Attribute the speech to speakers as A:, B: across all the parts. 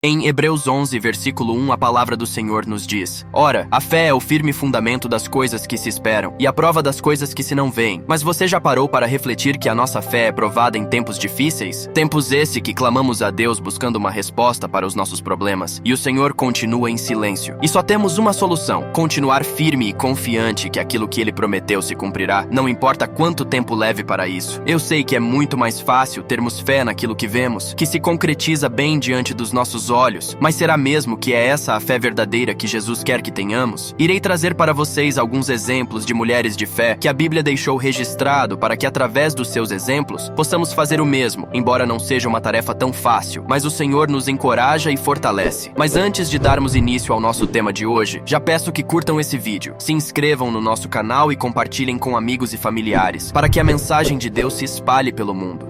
A: Em Hebreus 11, versículo 1, a palavra do Senhor nos diz: Ora, a fé é o firme fundamento das coisas que se esperam e a prova das coisas que se não veem. Mas você já parou para refletir que a nossa fé é provada em tempos difíceis? Tempos esse que clamamos a Deus buscando uma resposta para os nossos problemas, e o Senhor continua em silêncio. E só temos uma solução: continuar firme e confiante que aquilo que Ele prometeu se cumprirá, não importa quanto tempo leve para isso. Eu sei que é muito mais fácil termos fé naquilo que vemos, que se concretiza bem diante dos nossos olhos, mas será mesmo que é essa a fé verdadeira que Jesus quer que tenhamos? Irei trazer para vocês alguns exemplos de mulheres de fé que a Bíblia deixou registrado para que através dos seus exemplos possamos fazer o mesmo, embora não seja uma tarefa tão fácil, mas o Senhor nos encoraja e fortalece. Mas antes de darmos início ao nosso tema de hoje, já peço que curtam esse vídeo, se inscrevam no nosso canal e compartilhem com amigos e familiares, para que a mensagem de Deus se espalhe pelo mundo.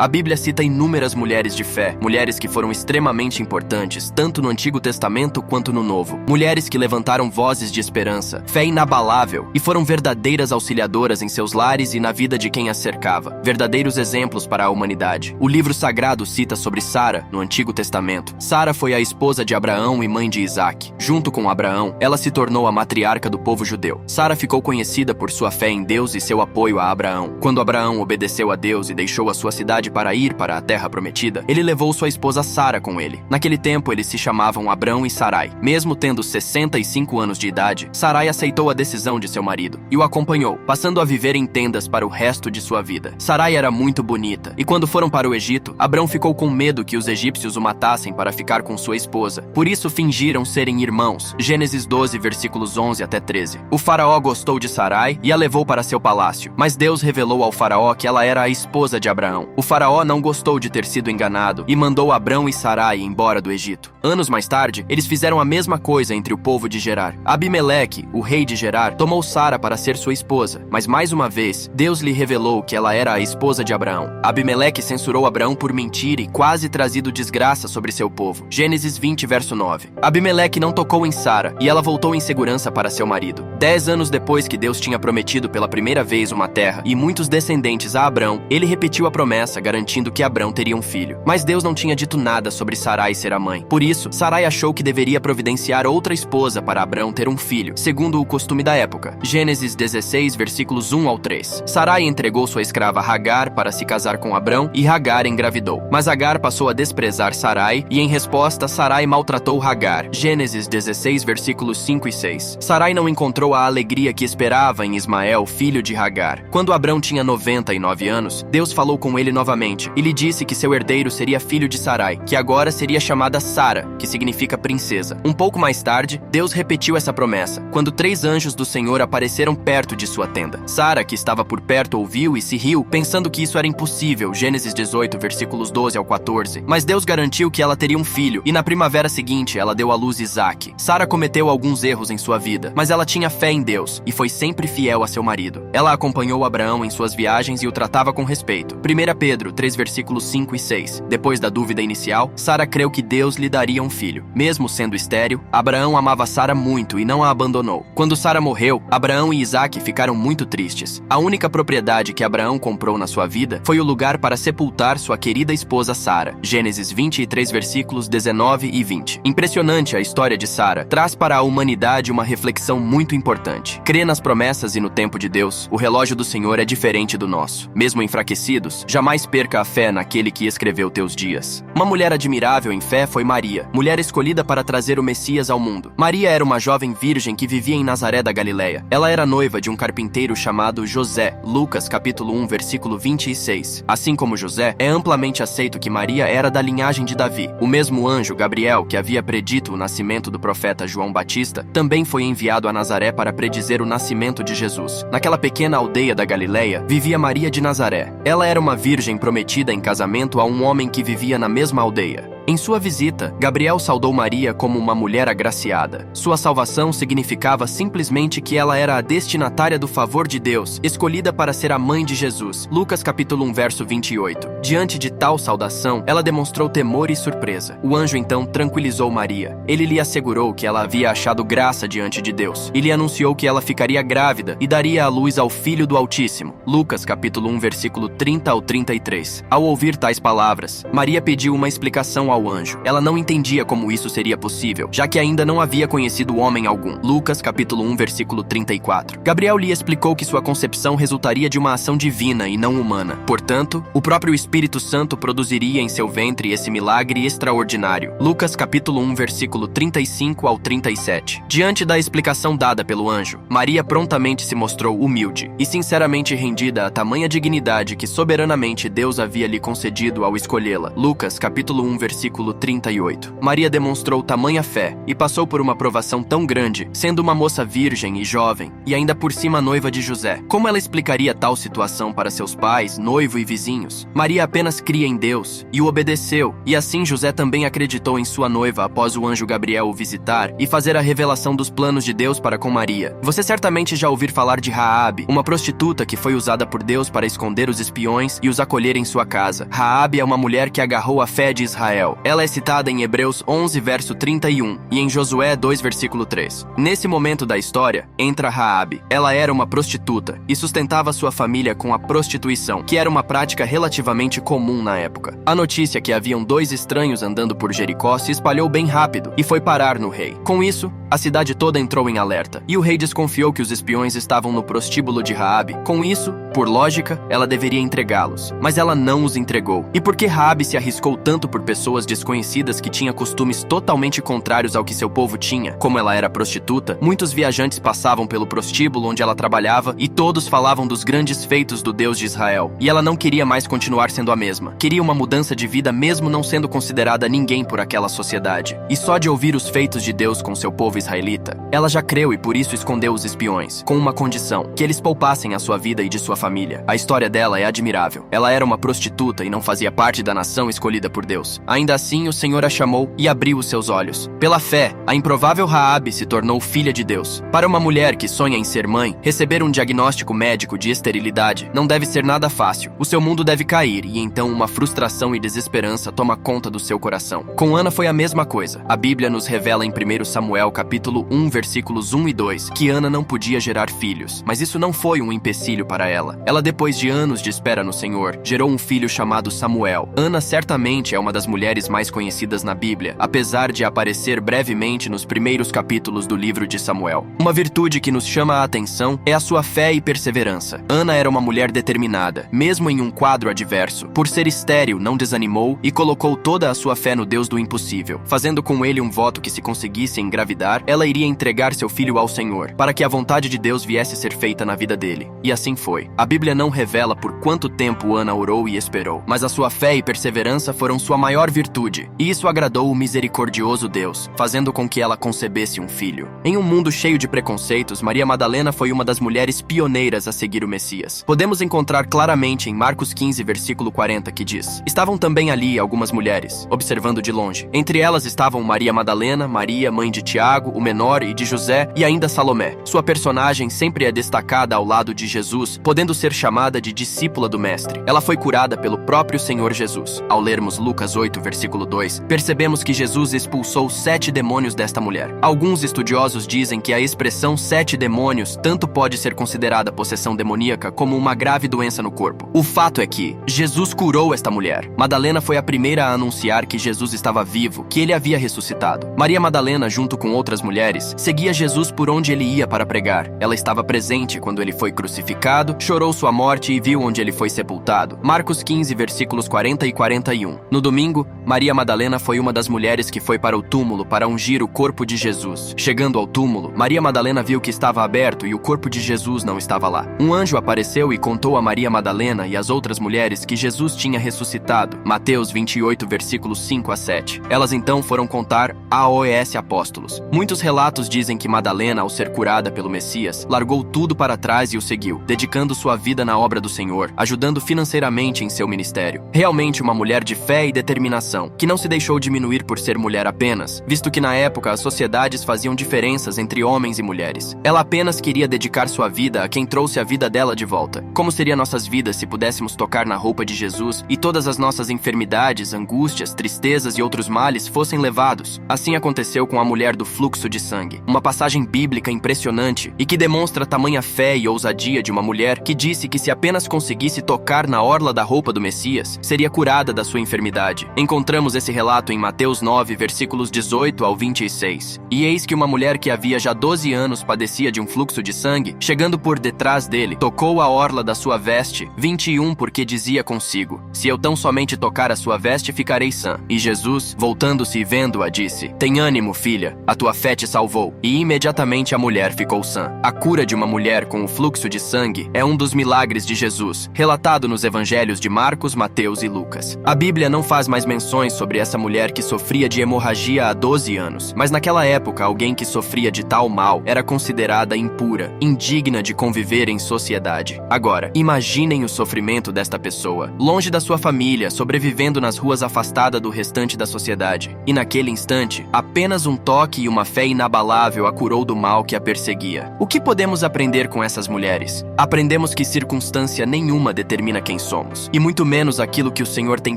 A: A Bíblia cita inúmeras mulheres de fé, mulheres que foram extremamente importantes, tanto no Antigo Testamento quanto no Novo. Mulheres que levantaram vozes de esperança, fé inabalável, e foram verdadeiras auxiliadoras em seus lares e na vida de quem as cercava. Verdadeiros exemplos para a humanidade. O livro sagrado cita sobre Sara, no Antigo Testamento. Sara foi a esposa de Abraão e mãe de Isaac. Junto com Abraão, ela se tornou a matriarca do povo judeu. Sara ficou conhecida por sua fé em Deus e seu apoio a Abraão. Quando Abraão obedeceu a Deus e deixou a sua cidade para ir para a terra prometida, ele levou sua esposa Sara com ele. Naquele tempo, eles se chamavam Abrão e Sarai. Mesmo tendo 65 anos de idade, Sarai aceitou a decisão de seu marido e o acompanhou, passando a viver em tendas para o resto de sua vida. Sarai era muito bonita, e quando foram para o Egito, Abrão ficou com medo que os egípcios o matassem para ficar com sua esposa. Por isso fingiram serem irmãos. Gênesis 12, versículos 11 até 13. O faraó gostou de Sarai e a levou para seu palácio, mas Deus revelou ao faraó que ela era a esposa de Abraão. O faraó não gostou de ter sido enganado e mandou Abrão e Sarai embora do Egito. Anos mais tarde, eles fizeram a mesma coisa entre o povo de Gerar. Abimeleque, o rei de Gerar, tomou Sara para ser sua esposa, mas mais uma vez, Deus lhe revelou que ela era a esposa de Abraão. Abimeleque censurou Abraão por mentir e quase trazido desgraça sobre seu povo. Gênesis 20, verso 9. Abimeleque não tocou em Sara e ela voltou em segurança para seu marido. 10 anos depois que Deus tinha prometido pela primeira vez uma terra e muitos descendentes a Abrão, ele repetiu a promessa, garantindo que Abrão teria um filho. Mas Deus não tinha dito nada sobre Sarai ser a mãe. Por isso, Sarai achou que deveria providenciar outra esposa para Abrão ter um filho, segundo o costume da época. Gênesis 16, versículos 1 ao 3. Sarai entregou sua escrava Hagar para se casar com Abrão e Hagar engravidou. Mas Hagar passou a desprezar Sarai e, em resposta, Sarai maltratou Hagar. Gênesis 16, versículos 5 e 6. Sarai não encontrou a alegria que esperava em Ismael, filho de Hagar. Quando Abrão tinha 99 anos, Deus falou com ele novamente e lhe disse que seu herdeiro seria filho de Sarai, que agora seria chamada Sara, que significa princesa. Um pouco mais tarde, Deus repetiu essa promessa, quando 3 anjos do Senhor apareceram perto de sua tenda. Sara, que estava por perto, ouviu e se riu, pensando que isso era impossível. Gênesis 18, versículos 12 ao 14. Mas Deus garantiu que ela teria um filho, e na primavera seguinte, ela deu à luz Isaque. Sara cometeu alguns erros em sua vida, mas ela tinha fé em Deus, e foi sempre fiel a seu marido. Ela acompanhou Abraão em suas viagens e o tratava com respeito. 1 Pedro 3, versículos 5 e 6. Depois da dúvida inicial, Sara creu que Deus lhe daria um filho. Mesmo sendo estéril, Abraão amava Sara muito e não a abandonou. Quando Sara morreu, Abraão e Isaque ficaram muito tristes. A única propriedade que Abraão comprou na sua vida foi o lugar para sepultar sua querida esposa Sara. Gênesis 23, versículos 19 e 20. Impressionante a história de Sara. Traz para a humanidade uma reflexão muito importante. Crê nas promessas e no tempo de Deus. O relógio do Senhor é diferente do nosso. Mesmo enfraquecidos, jamais perca a fé naquele que escreveu teus dias. Uma mulher admirável em fé foi Maria, mulher escolhida para trazer o Messias ao mundo. Maria era uma jovem virgem que vivia em Nazaré da Galileia. Ela era noiva de um carpinteiro chamado José. Lucas capítulo 1, versículo 26. Assim como José, é amplamente aceito que Maria era da linhagem de Davi. O mesmo anjo, Gabriel, que havia predito o nascimento do profeta João Batista, também foi enviado a Nazaré para predizer o nascimento de Jesus. Naquela pequena aldeia da Galileia, vivia Maria de Nazaré. Ela era uma virgem prometida em casamento a um homem que vivia na mesma aldeia. Em sua visita, Gabriel saudou Maria como uma mulher agraciada. Sua salvação significava simplesmente que ela era a destinatária do favor de Deus, escolhida para ser a mãe de Jesus. Lucas capítulo 1, verso 28. Diante de tal saudação, ela demonstrou temor e surpresa. O anjo então tranquilizou Maria. Ele lhe assegurou que ela havia achado graça diante de Deus e lhe anunciou que ela ficaria grávida e daria à luz ao Filho do Altíssimo. Lucas capítulo 1, versículo 30 ao 33. Ao ouvir tais palavras, Maria pediu uma explicação ao anjo. Ela não entendia como isso seria possível, já que ainda não havia conhecido homem algum. Lucas capítulo 1, versículo 34. Gabriel lhe explicou que sua concepção resultaria de uma ação divina e não humana. Portanto, o próprio Espírito Santo produziria em seu ventre esse milagre extraordinário. Lucas capítulo 1, versículo 35 ao 37. Diante da explicação dada pelo anjo, Maria prontamente se mostrou humilde e sinceramente rendida a tamanha dignidade que soberanamente Deus havia lhe concedido ao escolhê-la. Lucas capítulo 1, versículo 38. Maria demonstrou tamanha fé e passou por uma provação tão grande, sendo uma moça virgem e jovem, e ainda por cima noiva de José. Como ela explicaria tal situação para seus pais, noivo e vizinhos? Maria apenas cria em Deus e o obedeceu, e assim José também acreditou em sua noiva após o anjo Gabriel o visitar e fazer a revelação dos planos de Deus para com Maria. Você certamente já ouviu falar de Raabe, uma prostituta que foi usada por Deus para esconder os espiões e os acolher em sua casa. Raabe é uma mulher que agarrou a fé de Israel. Ela é citada em Hebreus 11, verso 31 e em Josué 2, versículo 3. Nesse momento da história, entra Raabe. Ela era uma prostituta e sustentava sua família com a prostituição, que era uma prática relativamente comum na época. A notícia que haviam dois estranhos andando por Jericó se espalhou bem rápido e foi parar no rei. Com isso, a cidade toda entrou em alerta, e o rei desconfiou que os espiões estavam no prostíbulo de Raabe. Com isso, por lógica, ela deveria entregá-los, mas ela não os entregou. E porque Raabe se arriscou tanto por pessoas desconhecidas que tinham costumes totalmente contrários ao que seu povo tinha, como ela era prostituta, muitos viajantes passavam pelo prostíbulo onde ela trabalhava e todos falavam dos grandes feitos do Deus de Israel. E ela não queria mais continuar sendo a mesma. Queria uma mudança de vida mesmo não sendo considerada ninguém por aquela sociedade. E só de ouvir os feitos de Deus com seu povo israelita, ela já creu e por isso escondeu os espiões, com uma condição, que eles poupassem a sua vida e de sua família. A história dela é admirável. Ela era uma prostituta e não fazia parte da nação escolhida por Deus. Ainda assim, o Senhor a chamou e abriu os seus olhos. Pela fé, a improvável Raabe se tornou filha de Deus. Para uma mulher que sonha em ser mãe, receber um diagnóstico médico de esterilidade não deve ser nada fácil. O seu mundo deve cair e então uma frustração e desesperança toma conta do seu coração. Com Ana foi a mesma coisa. A Bíblia nos revela em 1 Samuel capítulo 1, versículos 1 e 2, que Ana não podia gerar filhos, mas isso não foi um empecilho para ela. Ela, depois de anos de espera no Senhor, gerou um filho chamado Samuel. Ana certamente é uma das mulheres mais conhecidas na Bíblia, apesar de aparecer brevemente nos primeiros capítulos do livro de Samuel. Uma virtude que nos chama a atenção é a sua fé e perseverança. Ana era uma mulher determinada, mesmo em um quadro adverso. Por ser estéril, não desanimou e colocou toda a sua fé no Deus do impossível. Fazendo com ele um voto que se conseguisse engravidar, ela iria entregar seu filho ao Senhor, para que a vontade de Deus viesse a ser feita na vida dele. E assim foi. A Bíblia não revela por quanto tempo Ana orou e esperou, mas a sua fé e perseverança foram sua maior virtude, e isso agradou o misericordioso Deus, fazendo com que ela concebesse um filho. Em um mundo cheio de preconceitos, Maria Madalena foi uma das mulheres pioneiras a seguir o Messias. Podemos encontrar claramente em Marcos 15, versículo 40, que diz: Estavam também ali algumas mulheres, observando de longe. Entre elas estavam Maria Madalena, Maria, mãe de Tiago, o menor, e de José, e ainda Salomé. Sua personagem sempre é destacada ao lado de Jesus, podendo ser chamada de discípula do Mestre. Ela foi curada pelo próprio Senhor Jesus. Ao lermos Lucas 8, versículo 2, percebemos que Jesus expulsou 7 demônios desta mulher. Alguns estudiosos dizem que a expressão 7 demônios tanto pode ser considerada possessão demoníaca como uma grave doença no corpo. O fato é que Jesus curou esta mulher. Madalena foi a primeira a anunciar que Jesus estava vivo, que ele havia ressuscitado. Maria Madalena, junto com outras mulheres, seguia Jesus por onde ele ia para pregar. Ela estava presente quando ele foi crucificado, chorou sua morte e viu onde ele foi sepultado. Marcos 15, versículos 40 e 41. No domingo, Maria Madalena foi uma das mulheres que foi para o túmulo para ungir o corpo de Jesus. Chegando ao túmulo, Maria Madalena viu que estava aberto e o corpo de Jesus não estava lá. Um anjo apareceu e contou a Maria Madalena e às outras mulheres que Jesus tinha ressuscitado. Mateus 28, versículos 5 a 7. Elas então foram contar aos apóstolos. Muitos relatos dizem que Madalena, ao ser curada pelo Messias, largou tudo para trás e o seguiu, dedicando sua vida na obra do Senhor, ajudando financeiramente em seu ministério. Realmente uma mulher de fé e determinação. determinação, que não se deixou diminuir por ser mulher apenas, visto que na época as sociedades faziam diferenças entre homens e mulheres. Ela apenas queria dedicar sua vida a quem trouxe a vida dela de volta. Como seriam nossas vidas se pudéssemos tocar na roupa de Jesus e todas as nossas enfermidades, angústias, tristezas e outros males fossem levados? Assim aconteceu com a mulher do fluxo de sangue. Uma passagem bíblica impressionante e que demonstra tamanha fé e ousadia de uma mulher que disse que se apenas conseguisse tocar na orla da roupa do Messias, seria curada da sua enfermidade. Encontramos esse relato em Mateus 9, versículos 18 ao 26. E eis que uma mulher que havia já 12 anos padecia de um fluxo de sangue, chegando por detrás dele, tocou a orla da sua veste. 21, porque dizia consigo: se eu tão somente tocar a sua veste, ficarei sã. E Jesus, voltando-se e vendo-a, disse: tem ânimo, filha, a tua fé te salvou. E imediatamente a mulher ficou sã. A cura de uma mulher com o fluxo de sangue é um dos milagres de Jesus, relatado nos evangelhos de Marcos, Mateus e Lucas. A Bíblia não faz mais menções sobre essa mulher que sofria de hemorragia há 12 anos, mas naquela época alguém que sofria de tal mal era considerada impura, indigna de conviver em sociedade. Agora, imaginem o sofrimento desta pessoa, longe da sua família, sobrevivendo nas ruas afastada do restante da sociedade. E naquele instante, apenas um toque e uma fé inabalável a curou do mal que a perseguia. O que podemos aprender com essas mulheres? Aprendemos que circunstância nenhuma determina quem somos, e muito menos aquilo que o Senhor tem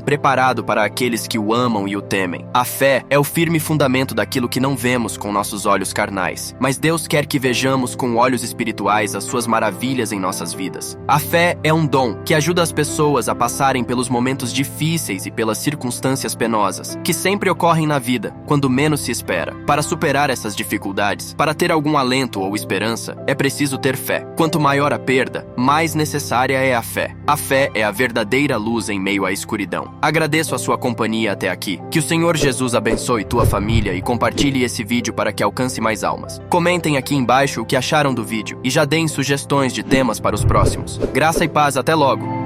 A: preparado para aqueles que o amam e o temem. A fé é o firme fundamento daquilo que não vemos com nossos olhos carnais, mas Deus quer que vejamos com olhos espirituais as suas maravilhas em nossas vidas. A fé é um dom que ajuda as pessoas a passarem pelos momentos difíceis e pelas circunstâncias penosas, que sempre ocorrem na vida, quando menos se espera. Para superar essas dificuldades, para ter algum alento ou esperança, é preciso ter fé. Quanto maior a perda, mais necessária é a fé. A fé é a verdadeira luz em meio à escuridão. Agradeço a sua companhia até aqui. Que o Senhor Jesus abençoe tua família e compartilhe esse vídeo para que alcance mais almas. Comentem aqui embaixo o que acharam do vídeo e já deem sugestões de temas para os próximos. Graça e paz, até logo!